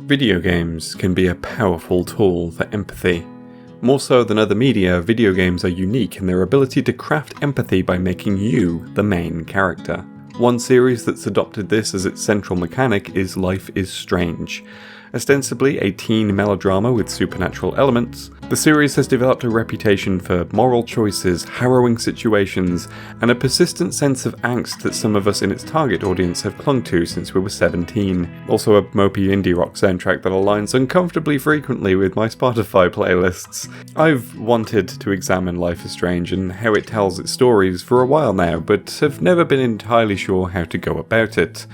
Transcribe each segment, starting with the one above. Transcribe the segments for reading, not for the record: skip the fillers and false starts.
Video games can be a powerful tool for empathy. More so than other media, video games are unique in their ability to craft empathy by making you the main character. One series that's adopted this as its central mechanic is Life is Strange. Ostensibly a teen melodrama with supernatural elements, the series has developed a reputation for moral choices, harrowing situations, and a persistent sense of angst that some of us in its target audience have clung to since we were 17. Also a mopey indie rock soundtrack that aligns uncomfortably frequently with my Spotify playlists. I've wanted to examine Life is Strange and how it tells its stories for a while now, but have never been entirely sure how to go about it.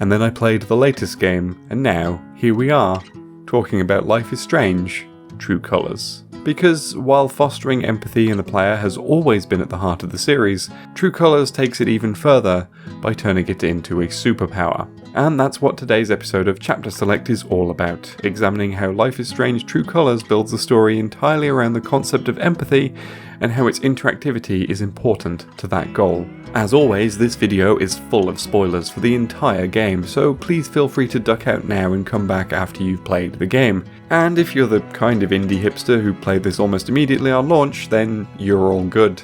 And then I played the latest game, and now, here we are, talking about Life is Strange, True Colours. Because while fostering empathy in the player has always been at the heart of the series, True Colours takes it even further by turning it into a superpower. And that's what today's episode of Chapter Select is all about, examining how Life is Strange True Colours builds a story entirely around the concept of empathy and how its interactivity is important to that goal. As always, this video is full of spoilers for the entire game, so please feel free to duck out now and come back after you've played the game. And if you're the kind of indie hipster who played this almost immediately on launch, then you're all good.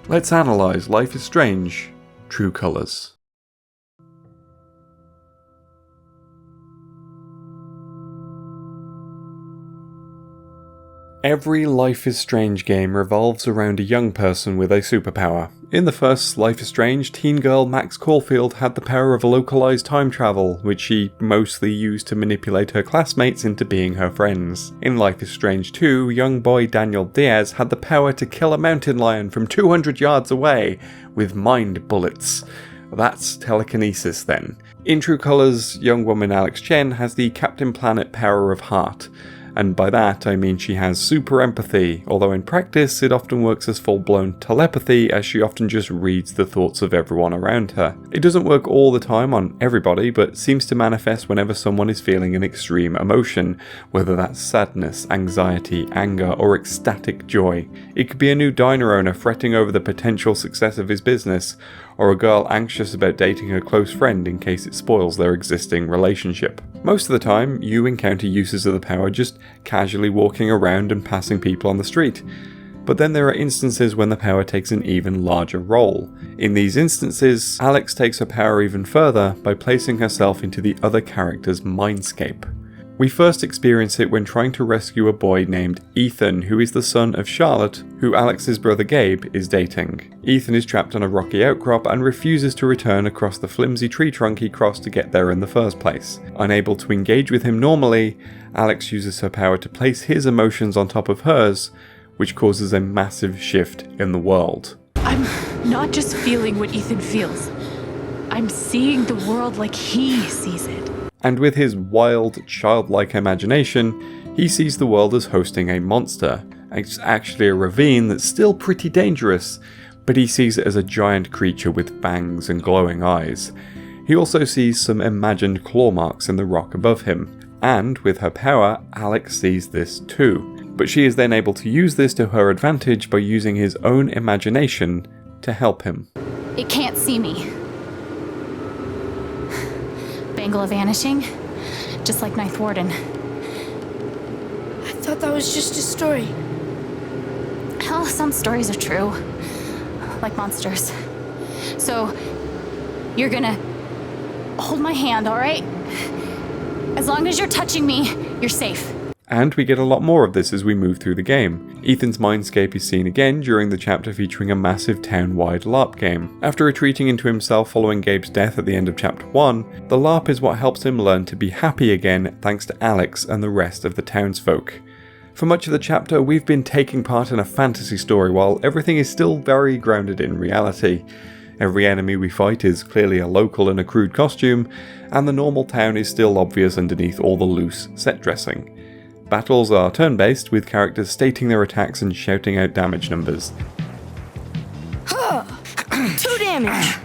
Let's analyse Life is Strange, True Colours. Every Life is Strange game revolves around a young person with a superpower. In the first Life is Strange, teen girl Max Caulfield had the power of localized time travel, which she mostly used to manipulate her classmates into being her friends. In Life is Strange 2, young boy Daniel Diaz had the power to kill a mountain lion from 200 yards away with mind bullets. That's telekinesis then. In True Colours, young woman Alex Chen has the Captain Planet power of heart. And by that I mean she has super empathy, although in practice it often works as full-blown telepathy, as she often just reads the thoughts of everyone around her. It doesn't work all the time on everybody, but seems to manifest whenever someone is feeling an extreme emotion, whether that's sadness, anxiety, anger, or ecstatic joy. It could be a new diner owner fretting over the potential success of his business, or a girl anxious about dating her close friend in case it spoils their existing relationship. Most of the time, you encounter uses of the power just casually walking around and passing people on the street. But then there are instances when the power takes an even larger role. In these instances, Alex takes her power even further by placing herself into the other character's mindscape. We first experience it when trying to rescue a boy named Ethan, who is the son of Charlotte, who Alex's brother Gabe is dating. Ethan is trapped on a rocky outcrop and refuses to return across the flimsy tree trunk he crossed to get there in the first place. Unable to engage with him normally, Alex uses her power to place his emotions on top of hers, which causes a massive shift in the world. I'm not just feeling what Ethan feels. I'm seeing the world like he sees it. And with his wild, childlike imagination, he sees the world as hosting a monster. It's actually a ravine that's still pretty dangerous, but he sees it as a giant creature with fangs and glowing eyes. He also sees some imagined claw marks in the rock above him. And with her power, Alex sees this too. But she is then able to use this to her advantage by using his own imagination to help him. It can't see me. Bangle of vanishing, just like Ninth Warden. I thought that was just a story. Hell, some stories are true. Like monsters. So, you're gonna hold my hand, alright? As long as you're touching me, you're safe. And we get a lot more of this as we move through the game. Ethan's mindscape is seen again during the chapter featuring a massive town-wide LARP game. After retreating into himself following Gabe's death at the end of chapter 1, the LARP is what helps him learn to be happy again thanks to Alex and the rest of the townsfolk. For much of the chapter, we've been taking part in a fantasy story while everything is still very grounded in reality. Every enemy we fight is clearly a local in a crude costume, and the normal town is still obvious underneath all the loose set dressing. Battles are turn-based, with characters stating their attacks and shouting out damage numbers. 2 damage!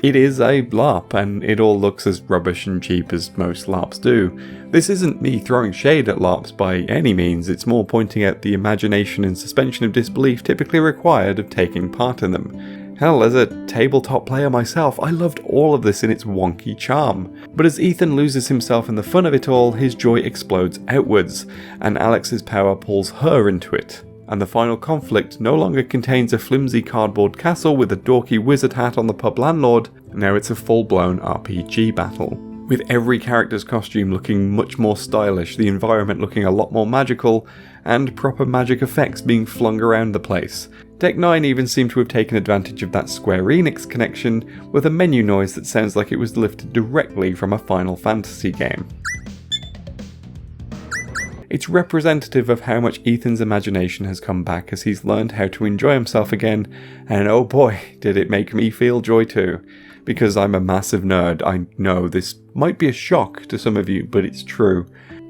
It is a LARP, and it all looks as rubbish and cheap as most LARPs do. This isn't me throwing shade at LARPs by any means, it's more pointing out the imagination and suspension of disbelief typically required of taking part in them. Hell, as a tabletop player myself, I loved all of this in its wonky charm. But as Ethan loses himself in the fun of it all, his joy explodes outwards, and Alex's power pulls her into it. And the final conflict no longer contains a flimsy cardboard castle with a dorky wizard hat on the pub landlord, now it's a full-blown RPG battle. With every character's costume looking much more stylish, the environment looking a lot more magical, and proper magic effects being flung around the place. Deck 9 even seemed to have taken advantage of that Square Enix connection with a menu noise that sounds like it was lifted directly from a Final Fantasy game. It's representative of how much Ethan's imagination has come back as he's learned how to enjoy himself again, and oh boy, did it make me feel joy too. Because I'm a massive nerd, I know this might be a shock to some of you, but it's true.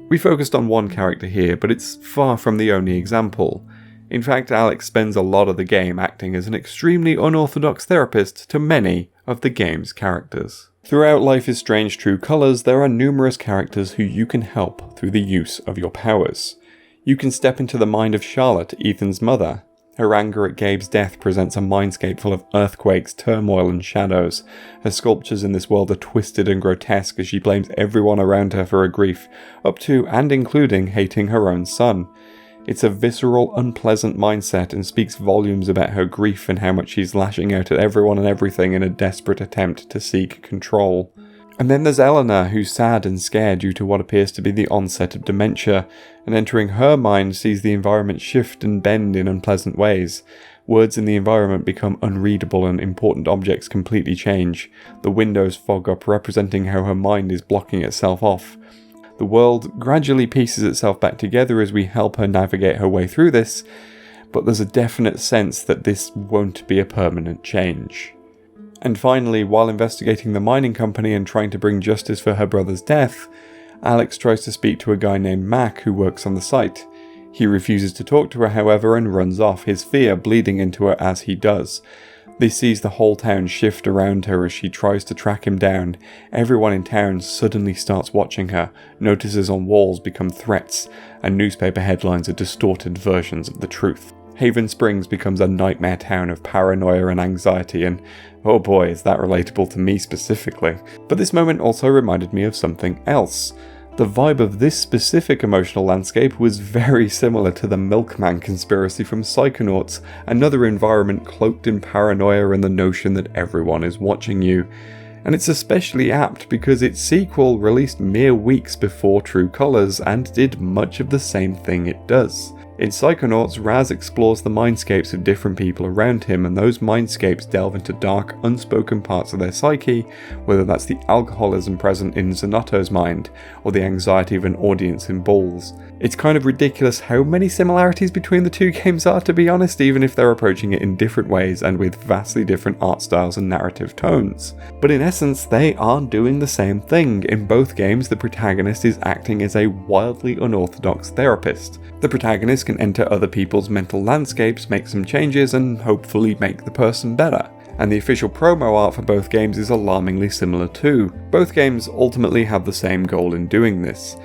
We focused on one character here, but it's far from the only example. In fact, Alex spends a lot of the game acting as an extremely unorthodox therapist to many of the game's characters. Throughout Life is Strange True Colors, there are numerous characters who you can help through the use of your powers. You can step into the mind of Charlotte, Ethan's mother. Her anger at Gabe's death presents a mindscape full of earthquakes, turmoil and shadows. Her sculptures in this world are twisted and grotesque as she blames everyone around her for her grief, up to and including hating her own son. It's a visceral, unpleasant mindset and speaks volumes about her grief and how much she's lashing out at everyone and everything in a desperate attempt to seek control. And then there's Eleanor, who's sad and scared due to what appears to be the onset of dementia, and entering her mind sees the environment shift and bend in unpleasant ways. Words in the environment become unreadable and important objects completely change. The windows fog up, representing how her mind is blocking itself off. The world gradually pieces itself back together as we help her navigate her way through this, but there's a definite sense that this won't be a permanent change. And finally, while investigating the mining company and trying to bring justice for her brother's death, Alex tries to speak to a guy named Mac who works on the site. He refuses to talk to her, however, and runs off, his fear bleeding into her as he does. This sees the whole town shift around her as she tries to track him down. Everyone in town suddenly starts watching her, notices on walls become threats, and newspaper headlines are distorted versions of the truth. Haven Springs becomes a nightmare town of paranoia and anxiety, and oh boy, is that relatable to me specifically. But this moment also reminded me of something else. The vibe of this specific emotional landscape was very similar to the Milkman conspiracy from Psychonauts, another environment cloaked in paranoia and the notion that everyone is watching you. And it's especially apt because its sequel released mere weeks before True Colors and did much of the same thing it does. In Psychonauts, Raz explores the mindscapes of different people around him, and those mindscapes delve into dark, unspoken parts of their psyche, whether that's the alcoholism present in Zanotto's mind, or the anxiety of an audience in Bull's. It's kind of ridiculous how many similarities between the two games are, to be honest, even if they're approaching it in different ways and with vastly different art styles and narrative tones. But in essence, they are doing the same thing. In both games, the protagonist is acting as a wildly unorthodox therapist. The protagonist can enter other people's mental landscapes, make some changes, and hopefully make the person better. And the official promo art for both games is alarmingly similar too. Both games ultimately have the same goal in doing this.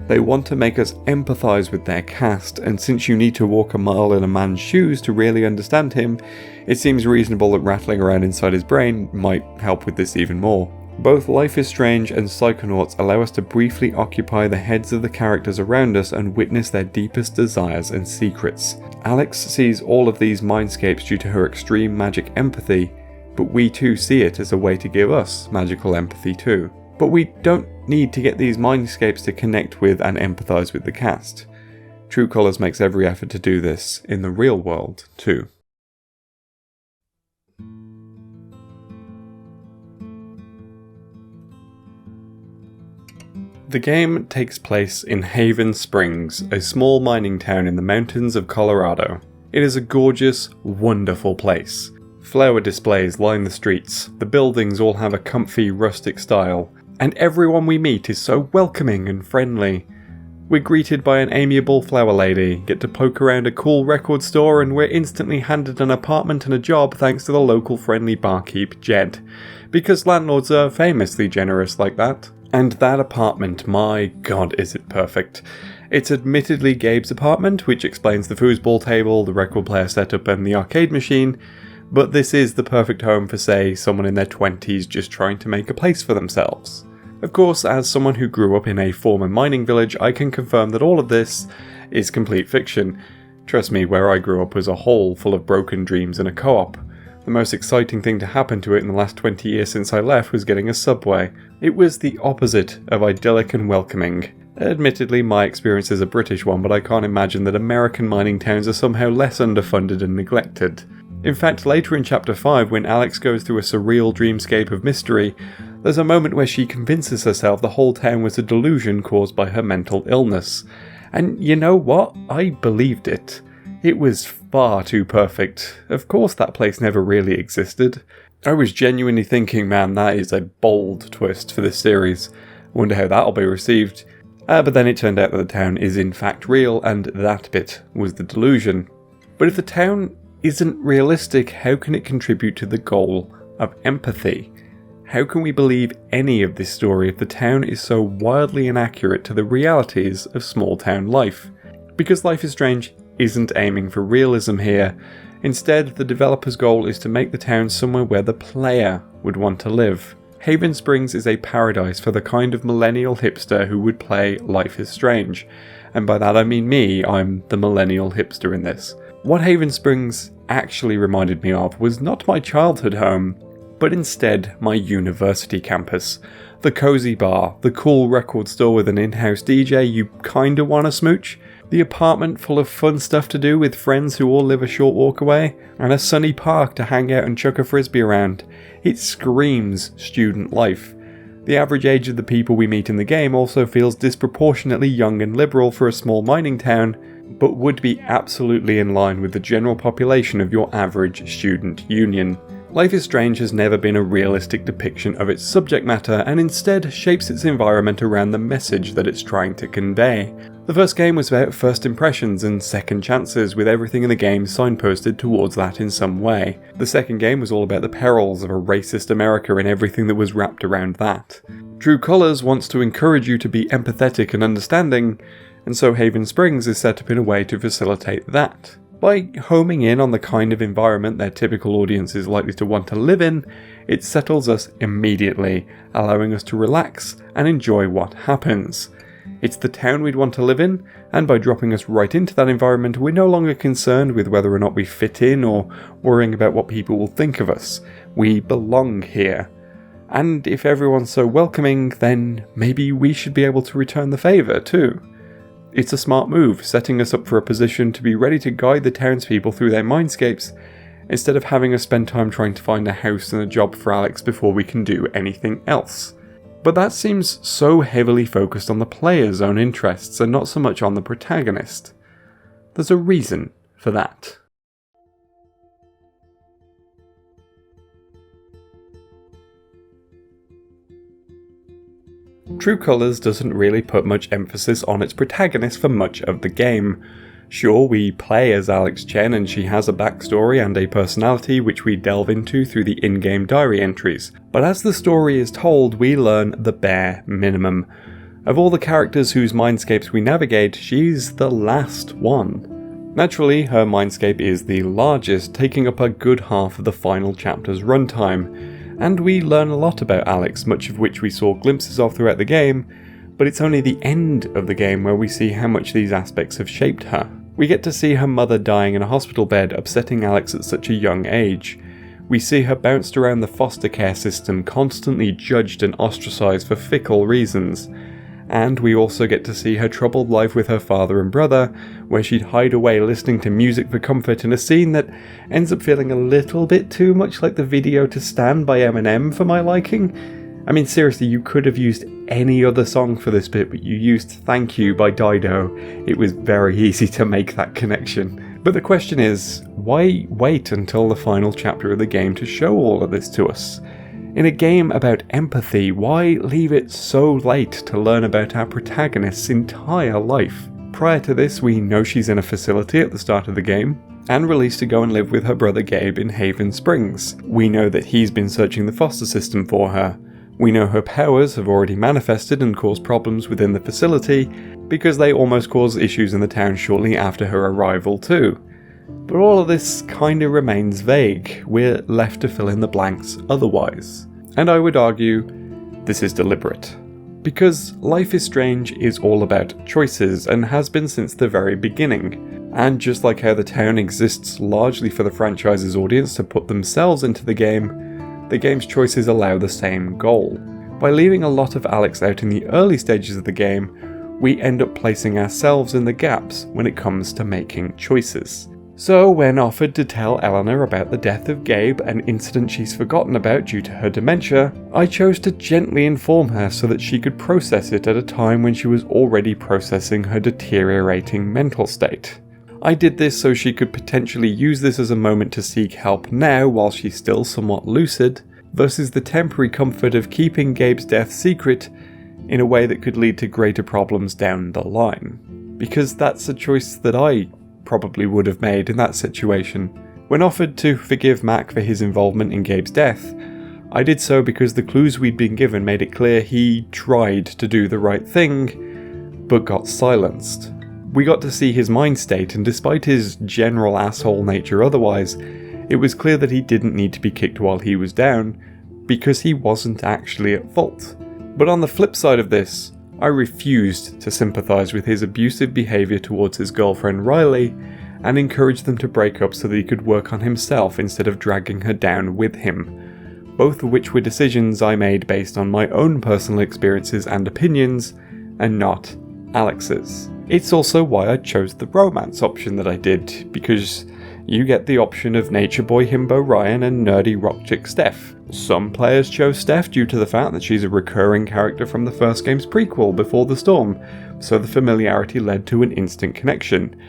They want to make us empathise with their cast, and since you need to walk a mile in a man's shoes to really understand him, it seems reasonable that rattling around inside his brain might help with this even more. Both Life is Strange and Psychonauts allow us to briefly occupy the heads of the characters around us and witness their deepest desires and secrets. Alex sees all of these mindscapes due to her extreme magic empathy, but we too see it as a way to give us magical empathy too. But we don't need to get these mindscapes to connect with and empathise with the cast. True Colors makes every effort to do this in the real world too. The game takes place in Haven Springs, a small mining town in the mountains of Colorado. It is a gorgeous, wonderful place. Flower displays line the streets, the buildings all have a comfy, rustic style, and everyone we meet is so welcoming and friendly. We're greeted by an amiable flower lady, get to poke around a cool record store, and we're instantly handed an apartment and a job thanks to the local friendly barkeep, Jed, because landlords are famously generous like that. And that apartment, my god is it perfect. It's admittedly Gabe's apartment, which explains the foosball table, the record player setup and the arcade machine, but this is the perfect home for, say, someone in their 20s just trying to make a place for themselves. Of course, as someone who grew up in a former mining village, I can confirm that all of this is complete fiction. Trust me, where I grew up was a hole full of broken dreams and a co-op. The most exciting thing to happen to it in the last 20 years since I left was getting a subway. It was the opposite of idyllic and welcoming. Admittedly, my experience is a British one, but I can't imagine that American mining towns are somehow less underfunded and neglected. In fact, later in Chapter 5, when Alex goes through a surreal dreamscape of mystery, there's a moment where she convinces herself the whole town was a delusion caused by her mental illness. And you know what? I believed it. It was far too perfect. Of course that place never really existed. I was genuinely thinking, man, that is a bold twist for this series. Wonder how that'll be received. But then it turned out that the town is in fact real, and that bit was the delusion. But if the town isn't realistic, how can it contribute to the goal of empathy? How can we believe any of this story if the town is so wildly inaccurate to the realities of small town life? Because Life is Strange isn't aiming for realism here. Instead, the developer's goal is to make the town somewhere where the player would want to live. Haven Springs is a paradise for the kind of millennial hipster who would play Life is Strange. And by that I mean me, I'm the millennial hipster in this. What Haven Springs actually reminded me of was not my childhood home, but instead my university campus. The cozy bar, the cool record store with an in-house DJ you kinda wanna smooch, the apartment full of fun stuff to do with friends who all live a short walk away, and a sunny park to hang out and chuck a frisbee around. It screams student life. The average age of the people we meet in the game also feels disproportionately young and liberal for a small mining town, but would be absolutely in line with the general population of your average student union. Life is Strange has never been a realistic depiction of its subject matter, and instead shapes its environment around the message that it's trying to convey. The first game was about first impressions and second chances, with everything in the game signposted towards that in some way. The second game was all about the perils of a racist America and everything that was wrapped around that. True Colours wants to encourage you to be empathetic and understanding, and so Haven Springs is set up in a way to facilitate that. By homing in on the kind of environment their typical audience is likely to want to live in, it settles us immediately, allowing us to relax and enjoy what happens. It's the town we'd want to live in, and by dropping us right into that environment, we're no longer concerned with whether or not we fit in or worrying about what people will think of us. We belong here. And if everyone's so welcoming, then maybe we should be able to return the favour too. It's a smart move, setting us up for a position to be ready to guide the townspeople through their mindscapes, instead of having us spend time trying to find a house and a job for Alex before we can do anything else. But that seems so heavily focused on the player's own interests and not so much on the protagonist. There's a reason for that. True Colours doesn't really put much emphasis on its protagonist for much of the game. Sure, we play as Alex Chen and she has a backstory and a personality which we delve into through the in-game diary entries, but as the story is told, we learn the bare minimum. Of all the characters whose mindscapes we navigate, she's the last one. Naturally, her mindscape is the largest, taking up a good half of the final chapter's runtime, and we learn a lot about Alex, much of which we saw glimpses of throughout the game, but it's only the end of the game where we see how much these aspects have shaped her. We get to see her mother dying in a hospital bed, upsetting Alex at such a young age. We see her bounced around the foster care system, constantly judged and ostracised for fickle reasons. And we also get to see her troubled life with her father and brother, where she'd hide away listening to music for comfort in a scene that ends up feeling a little bit too much like the video to Stand by Eminem for my liking. I mean, seriously, you could have used any other song for this bit, but you used Thank You by Dido. It was very easy to make that connection. But the question is, why wait until the final chapter of the game to show all of this to us? In a game about empathy, why leave it so late to learn about our protagonist's entire life? Prior to this, we know she's in a facility at the start of the game, and released to go and live with her brother Gabe in Haven Springs. We know that he's been searching the foster system for her. We know her powers have already manifested and caused problems within the facility, because they almost caused issues in the town shortly after her arrival too. But all of this kinda remains vague. We're left to fill in the blanks otherwise. And I would argue this is deliberate. Because Life is Strange is all about choices and has been since the very beginning. And just like how the town exists largely for the franchise's audience to put themselves into the game's choices allow the same goal. By leaving a lot of Alex out in the early stages of the game, we end up placing ourselves in the gaps when it comes to making choices. So when offered to tell Eleanor about the death of Gabe, an incident she's forgotten about due to her dementia, I chose to gently inform her so that she could process it at a time when she was already processing her deteriorating mental state. I did this so she could potentially use this as a moment to seek help now while she's still somewhat lucid, versus the temporary comfort of keeping Gabe's death secret in a way that could lead to greater problems down the line. Because that's a choice that I probably would have made in that situation. When offered to forgive Mac for his involvement in Gabe's death, I did so because the clues we'd been given made it clear he tried to do the right thing, but got silenced. We got to see his mind state, and despite his general asshole nature otherwise, it was clear that he didn't need to be kicked while he was down, because he wasn't actually at fault. But on the flip side of this, I refused to sympathise with his abusive behaviour towards his girlfriend Riley, and encouraged them to break up so that he could work on himself instead of dragging her down with him, both of which were decisions I made based on my own personal experiences and opinions, and not Alex's. It's also why I chose the romance option that I did, because you get the option of nature boy himbo Ryan and nerdy rock chick Steph. Some players chose Steph due to the fact that she's a recurring character from the first game's prequel, Before the Storm, so the familiarity led to an instant connection.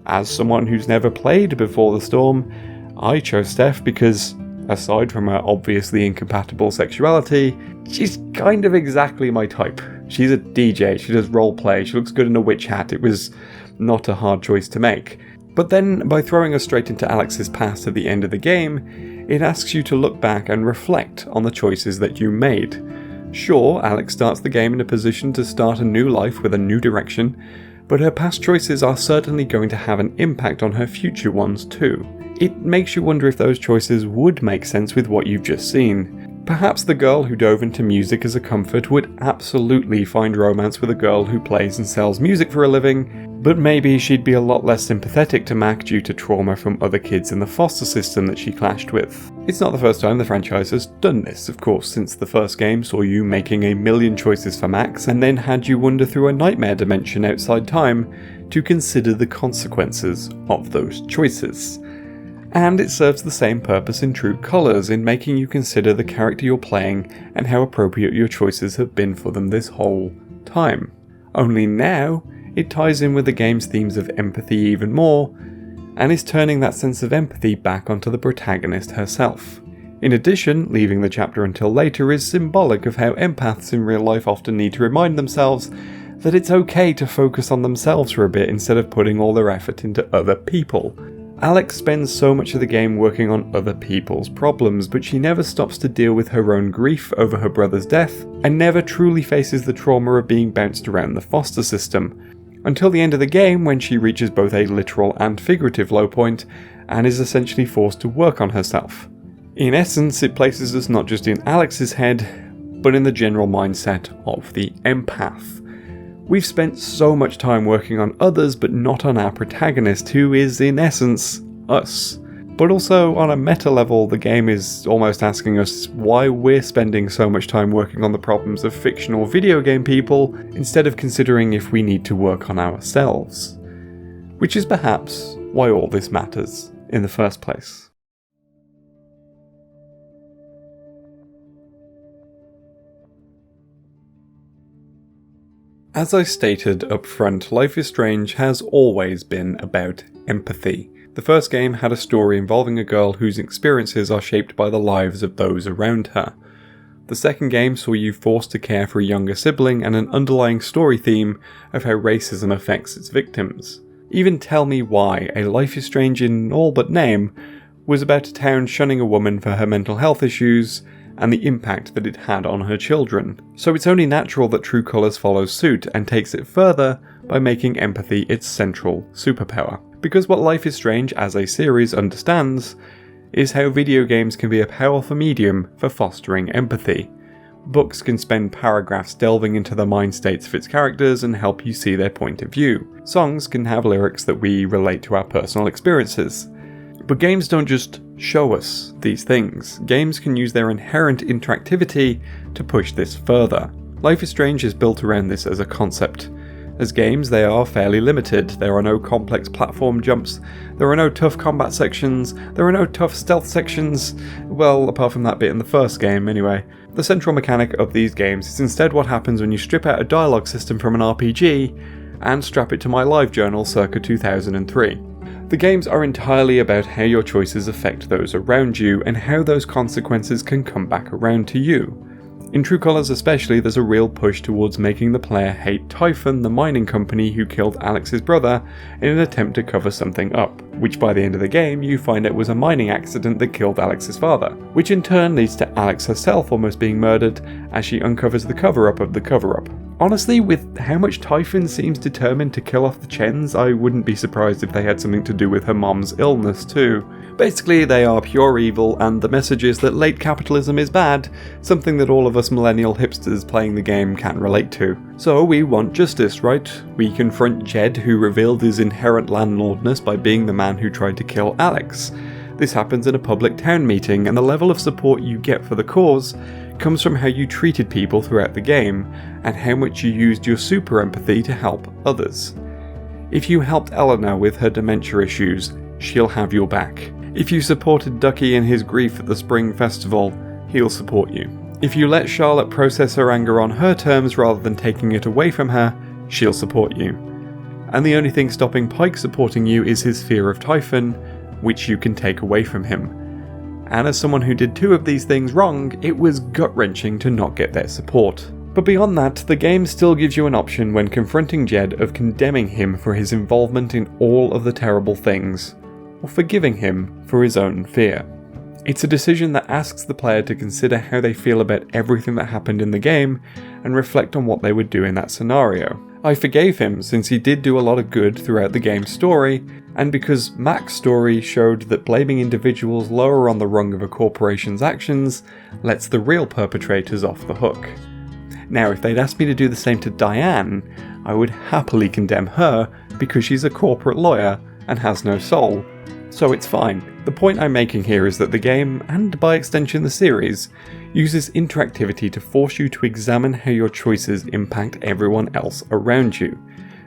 As someone who's never played Before the Storm, I chose Steph because, aside from her obviously incompatible sexuality, she's kind of exactly my type. She's a DJ, she does roleplay, she looks good in a witch hat. It was not a hard choice to make. But then, by throwing us straight into Alex's past at the end of the game, it asks you to look back and reflect on the choices that you made. Sure, Alex starts the game in a position to start a new life with a new direction, but her past choices are certainly going to have an impact on her future ones too. It makes you wonder if those choices would make sense with what you've just seen. Perhaps the girl who dove into music as a comfort would absolutely find romance with a girl who plays and sells music for a living, but maybe she'd be a lot less sympathetic to Mac due to trauma from other kids in the foster system that she clashed with. It's not the first time the franchise has done this, of course, since the first game saw you making a million choices for Max and then had you wander through a nightmare dimension outside time to consider the consequences of those choices. And it serves the same purpose in True Colours, in making you consider the character you're playing and how appropriate your choices have been for them this whole time. Only now, it ties in with the game's themes of empathy even more, and is turning that sense of empathy back onto the protagonist herself. In addition, leaving the chapter until later is symbolic of how empaths in real life often need to remind themselves that it's okay to focus on themselves for a bit instead of putting all their effort into other people. Alex spends so much of the game working on other people's problems, but she never stops to deal with her own grief over her brother's death, and never truly faces the trauma of being bounced around the foster system, until the end of the game when she reaches both a literal and figurative low point, and is essentially forced to work on herself. In essence, it places us not just in Alex's head, but in the general mindset of the empath. We've spent so much time working on others but not on our protagonist, who is in essence us. But also on a meta level, the game is almost asking us why we're spending so much time working on the problems of fictional video game people instead of considering if we need to work on ourselves. Which is perhaps why all this matters in the first place. As I stated up front, Life is Strange has always been about empathy. The first game had a story involving a girl whose experiences are shaped by the lives of those around her. The second game saw you forced to care for a younger sibling and an underlying story theme of how racism affects its victims. Even Tell Me Why, a Life is Strange in all but name, was about a town shunning a woman for her mental health issues and the impact that it had on her children. So it's only natural that True Colours follows suit and takes it further by making empathy its central superpower. Because what Life is Strange as a series understands is how video games can be a powerful medium for fostering empathy. Books can spend paragraphs delving into the mind states of its characters and help you see their point of view. Songs can have lyrics that we relate to our personal experiences. But games don't just show us these things. Games can use their inherent interactivity to push this further. Life is Strange is built around this as a concept. As games, they are fairly limited. There are no complex platform jumps, there are no tough combat sections, there are no tough stealth sections, well, apart from that bit in the first game anyway. The central mechanic of these games is instead what happens when you strip out a dialogue system from an RPG and strap it to my live journal circa 2003. The games are entirely about how your choices affect those around you and how those consequences can come back around to you. In True Colors especially, there's a real push towards making the player hate Typhon, the mining company who killed Alex's brother in an attempt to cover something up, which by the end of the game you find out was a mining accident that killed Alex's father, which in turn leads to Alex herself almost being murdered as she uncovers the cover-up of the cover-up. Honestly, with how much Typhon seems determined to kill off the Chens, I wouldn't be surprised if they had something to do with her mom's illness too. Basically, they are pure evil, and the message is that late capitalism is bad, something that all of us millennial hipsters playing the game can relate to. So we want justice, right? We confront Jed, who revealed his inherent landlordness by being the man who tried to kill Alex. This happens in a public town meeting, and the level of support you get for the cause comes from how you treated people throughout the game, and how much you used your super empathy to help others. If you helped Eleanor with her dementia issues, she'll have your back. If you supported Ducky in his grief at the Spring Festival, he'll support you. If you let Charlotte process her anger on her terms rather than taking it away from her, she'll support you. And the only thing stopping Pike supporting you is his fear of Typhon, which you can take away from him. And as someone who did two of these things wrong, it was gut-wrenching to not get their support. But beyond that, the game still gives you an option when confronting Jed of condemning him for his involvement in all of the terrible things, or forgiving him for his own fear. It's a decision that asks the player to consider how they feel about everything that happened in the game and reflect on what they would do in that scenario. I forgave him since he did do a lot of good throughout the game's story, and because Mac's story showed that blaming individuals lower on the rung of a corporation's actions lets the real perpetrators off the hook. Now, if they'd asked me to do the same to Diane, I would happily condemn her because she's a corporate lawyer and has no soul, so it's fine. The point I'm making here is that the game, and by extension the series, uses interactivity to force you to examine how your choices impact everyone else around you,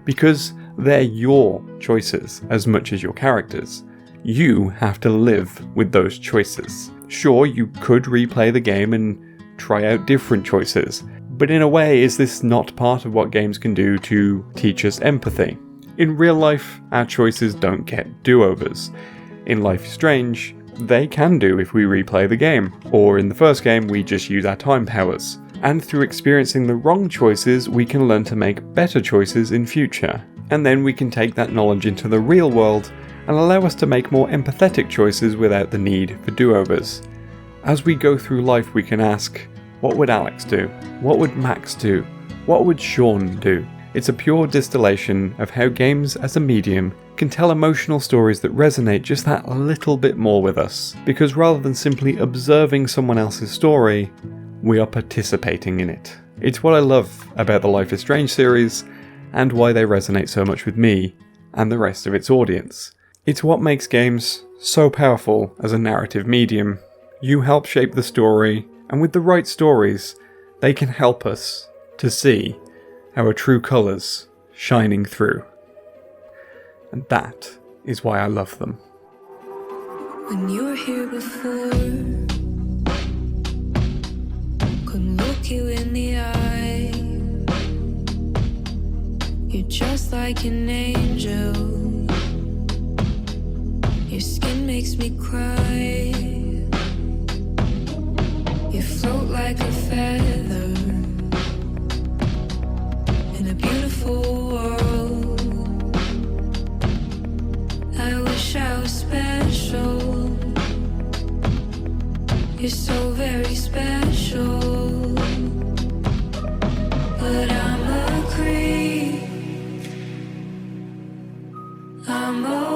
because they're your choices as much as your characters. You have to live with those choices. Sure, you could replay the game and try out different choices, but in a way, is this not part of what games can do to teach us empathy? In real life, our choices don't get do-overs. In Life is Strange, they can do if we replay the game, or in the first game we just use our time powers. And through experiencing the wrong choices, we can learn to make better choices in future. And then we can take that knowledge into the real world and allow us to make more empathetic choices without the need for do-overs. As we go through life, we can ask, what would Alex do? What would Max do? What would Sean do? It's a pure distillation of how games as a medium can tell emotional stories that resonate just that little bit more with us, because rather than simply observing someone else's story, we are participating in it. It's what I love about the Life is Strange series, and why they resonate so much with me and the rest of its audience. It's what makes games so powerful as a narrative medium. You help shape the story, and with the right stories, they can help us to see our true colours shining through. And that is why I love them. When you were here before, couldn't look you in the eye. You're just like an angel. Your skin makes me cry. You float like a feather in a beautiful world. I wish I was special. You're so very special. But I'm a creep. I'm a